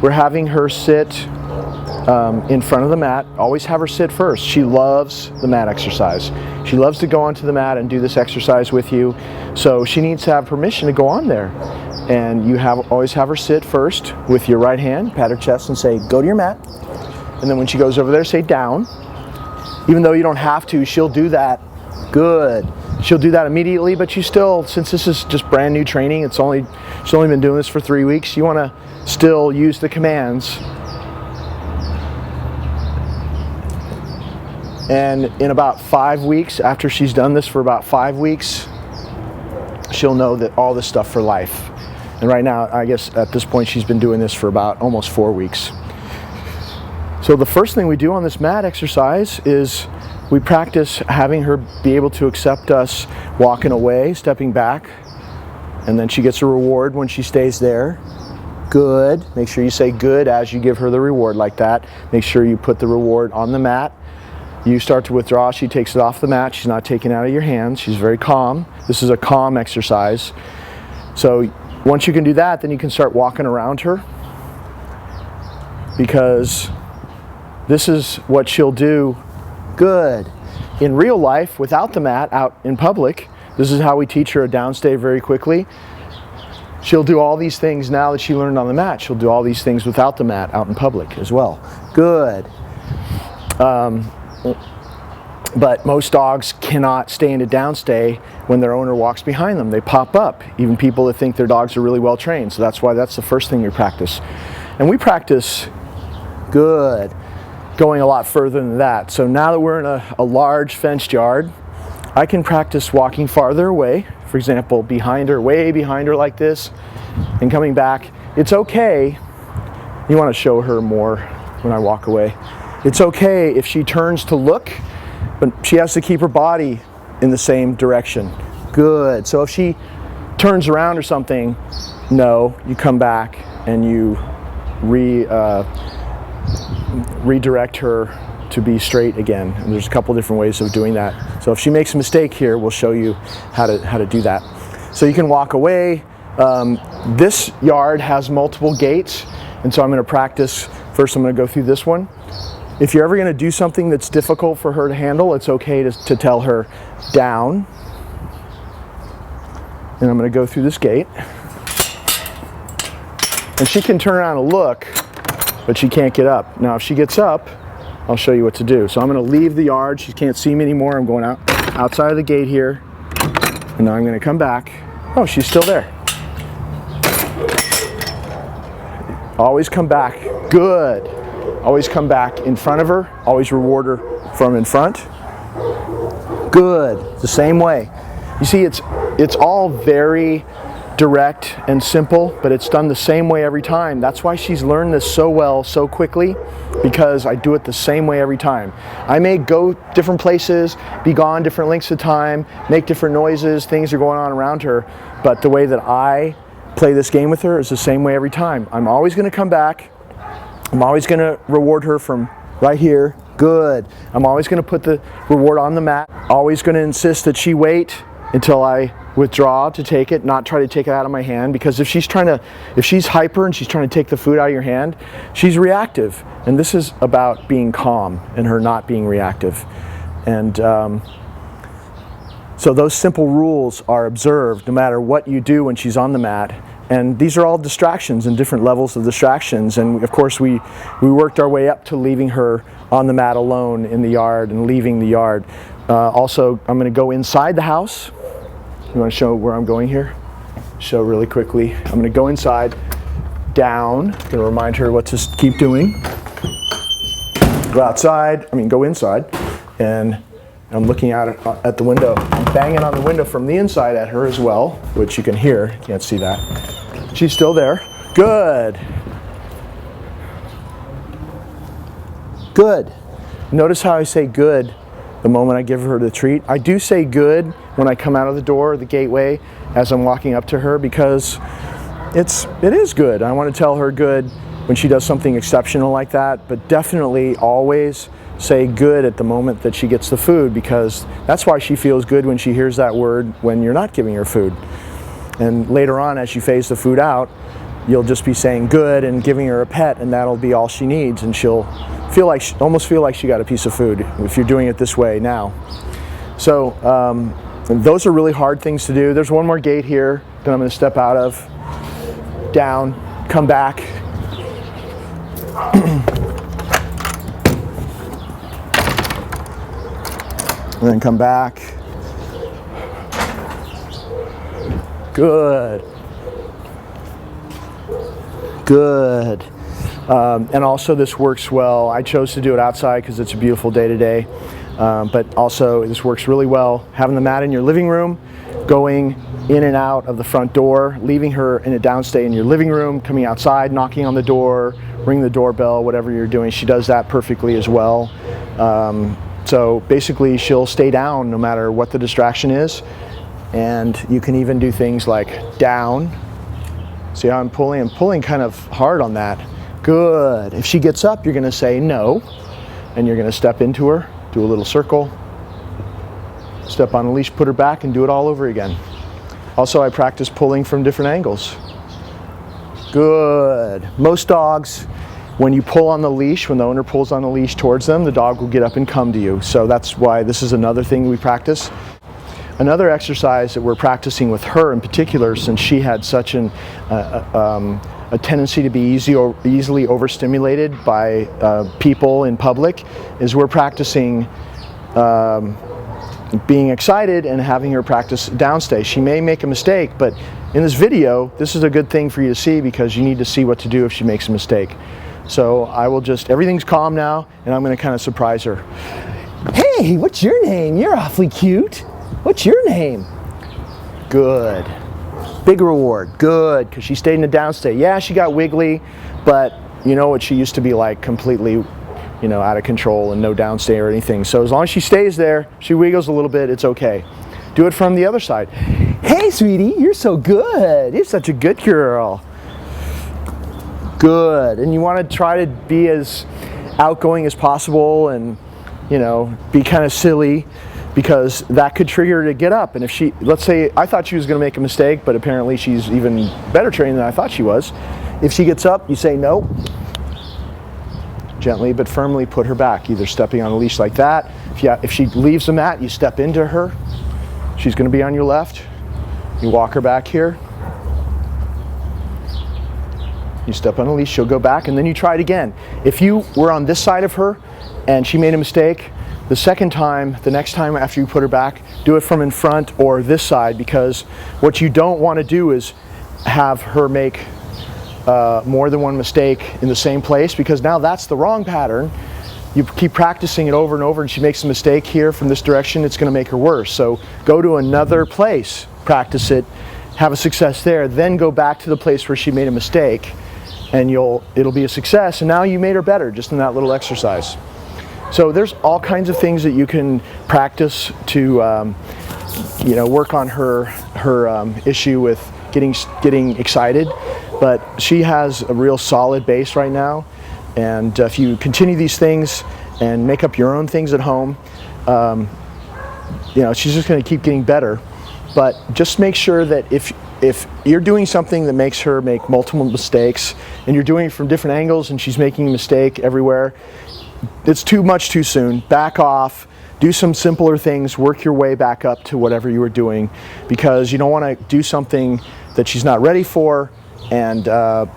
we're having her sit in front of the mat. Always have her sit first. She loves the mat exercise. She loves to go onto the mat and do this exercise with you. So she needs to have permission to go on there. And you always have her sit first with your right hand, pat her chest and say, go to your mat. And then when she goes over there, say down. Even though you don't have to, she'll do that. Good. She'll do that immediately, but you still, since this is just brand new training, she's only been doing this for 3 weeks, you want to still use the commands. And in about 5 weeks, after she's done this for about 5 weeks, she'll know that all this stuff for life. And right now, I guess at this point, she's been doing this for about almost 4 weeks. So the first thing we do on this mat exercise is we practice having her be able to accept us walking away, stepping back, and then she gets a reward when she stays there. Good. Make sure you say good as you give her the reward like that. Make sure you put the reward on the mat. You start to withdraw, she takes it off the mat. She's not taking it out of your hands. She's very calm. This is a calm exercise. So once you can do that, then you can start walking around her, because this is what she'll do. Good. In real life, without the mat, out in public, this is how we teach her a downstay very quickly. She'll do all these things now that she learned on the mat. She'll do all these things without the mat out in public as well. Good. But most dogs cannot stay in a downstay when their owner walks behind them. They pop up, even people that think their dogs are really well trained. So that's why that's the first thing we practice. And we practice, good, going a lot further than that. So now that we're in a large fenced yard, I can practice walking farther away. For example, behind her, way behind her like this, and coming back. It's okay. You want to show her more when I walk away. It's okay if she turns to look, but she has to keep her body in the same direction. Good. So if she turns around or something, no, you come back and you redirect her to be straight again. And there's a couple different ways of doing that. So if she makes a mistake here, we'll show you how to do that. So you can walk away. This yard has multiple gates, and so I'm going to practice. First, I'm going to go through this one. If you're ever going to do something that's difficult for her to handle, it's okay to tell her down. And I'm going to go through this gate. And she can turn around and look, but she can't get up. Now, if she gets up, I'll show you what to do. So I'm going to leave the yard. She can't see me anymore. I'm going outside of the gate here. And now I'm going to come back. Oh, she's still there. Always come back. Good. Always come back in front of her. Always reward her from in front. Good. The same way. You see, it's all very direct and simple, but it's done the same way every time. That's why she's learned this so well, so quickly, because I do it the same way every time. I may go different places, be gone different lengths of time, make different noises, things are going on around her, but the way that I play this game with her is the same way every time. I'm always going to come back. I'm always going to reward her from right here. Good. I'm always going to put the reward on the mat. Always going to insist that she wait until I withdraw to take it, not try to take it out of my hand, because if she's hyper and she's trying to take the food out of your hand, she's reactive. And this is about being calm and her not being reactive. And so those simple rules are observed no matter what you do when she's on the mat. And these are all distractions and different levels of distractions. And of course, we worked our way up to leaving her on the mat alone in the yard and leaving the yard. Also, I'm going to go inside the house. You want to show where I'm going here? Show really quickly. I'm going to go inside, down. I'm going to remind her what to keep doing. Go inside. And I'm looking out at the window. I'm banging on the window from the inside at her as well, which you can hear. You can't see that. She's still there. Good. Good. Notice how I say good the moment I give her the treat. I do say good when I come out of the door or the gateway as I'm walking up to her, because it is good. I want to tell her good when she does something exceptional like that, but definitely always say good at the moment that she gets the food, because that's why she feels good when she hears that word when you're not giving her food. And later on, as she phase the food out, you'll just be saying good and giving her a pet, and that'll be all she needs, and she'll almost feel like she got a piece of food if you're doing it this way now. So those are really hard things to do. There's one more gate here that I'm going to step out of. Down, come back. And then come back. Good. Good. And also this works well. I chose to do it outside because it's a beautiful day today. But also this works really well. Having the mat in your living room, going in and out of the front door, leaving her in a downstay in your living room, coming outside, knocking on the door, ring the doorbell, whatever you're doing. She does that perfectly as well. So basically she'll stay down no matter what the distraction is. And you can even do things like down. See how I'm pulling? I'm pulling kind of hard on that. Good. If she gets up, you're going to say no. And you're going to step into her, do a little circle, step on a leash, put her back, and do it all over again. Also, I practice pulling from different angles. Good. Most dogs, when you pull on the leash, when the owner pulls on the leash towards them, the dog will get up and come to you. So that's why this is another thing we practice. Another exercise that we're practicing with her in particular, since she had such a tendency to be easily overstimulated by people in public, is we're practicing being excited and having her practice downstay. She may make a mistake, but in this video, this is a good thing for you to see because you need to see what to do if she makes a mistake. So I will just, everything's calm now, and I'm going to kind of surprise her. Hey, what's your name? You're awfully cute. What's your name? Good. Big reward. Good, because she stayed in the downstay. Yeah, she got wiggly, but you know what she used to be like, completely, out of control and no downstay or anything. So as long as she stays there, she wiggles a little bit, it's okay. Do it from the other side. Hey, sweetie, you're so good. You're such a good girl. Good. And you want to try to be as outgoing as possible and, be kind of silly, because that could trigger her to get up. And if she, let's say, I thought she was going to make a mistake, but apparently she's even better trained than I thought she was. If she gets up, you say no. Gently but firmly put her back, either stepping on a leash like that. If she leaves the mat, you step into her. She's going to be on your left. You walk her back here. You step on a leash, she'll go back, and then you try it again. If you were on this side of her and she made a mistake, the next time after you put her back, do it from in front or this side, because what you don't want to do is have her make more than one mistake in the same place, because now that's the wrong pattern. You keep practicing it over and over, and she makes a mistake here from this direction, it's going to make her worse. So go to another place, practice it, have a success there, then go back to the place where she made a mistake, and it'll be a success, and now you made her better just in that little exercise. So there's all kinds of things that you can practice to work on her issue with getting excited. But she has a real solid base right now, and if you continue these things and make up your own things at home, she's just going to keep getting better. But just make sure that if you're doing something that makes her make multiple mistakes, and you're doing it from different angles and she's making a mistake everywhere, it's too much too soon. Back off, do some simpler things, work your way back up to whatever you were doing, because you don't want to do something that she's not ready for and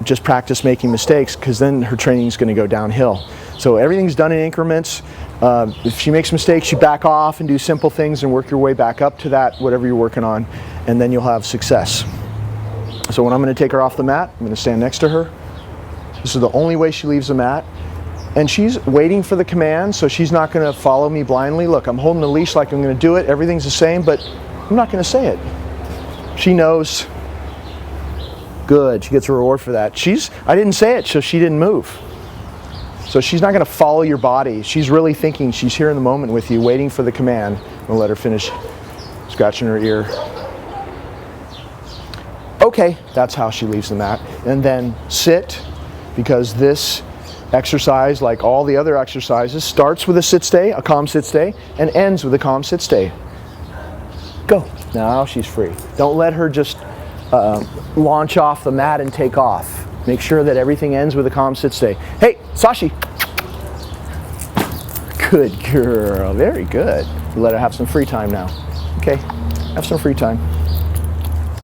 just practice making mistakes, because then her training is going to go downhill. So everything's done in increments. If she makes mistakes, you back off and do simple things and work your way back up to that, whatever you're working on, and then you'll have success. So when I'm going to take her off the mat, I'm going to stand next to her. This is the only way she leaves the mat. And she's waiting for the command, so she's not going to follow me blindly. Look, I'm holding the leash like I'm going to do it. Everything's the same, but I'm not going to say it. She knows. Good. She gets a reward for that. I didn't say it, so she didn't move. So she's not going to follow your body. She's really thinking. She's here in the moment with you, waiting for the command. I'll let her finish scratching her ear. Okay, that's how she leaves the mat. And then sit, because this exercise, like all the other exercises, starts with a sit stay, a calm sit stay, and ends with a calm sit stay. Go. Now she's free. Don't let her just launch off the mat and take off. Make sure that everything ends with a calm sit stay. Hey, Sashi. Good girl, very good. Let her have some free time now. Okay, have some free time.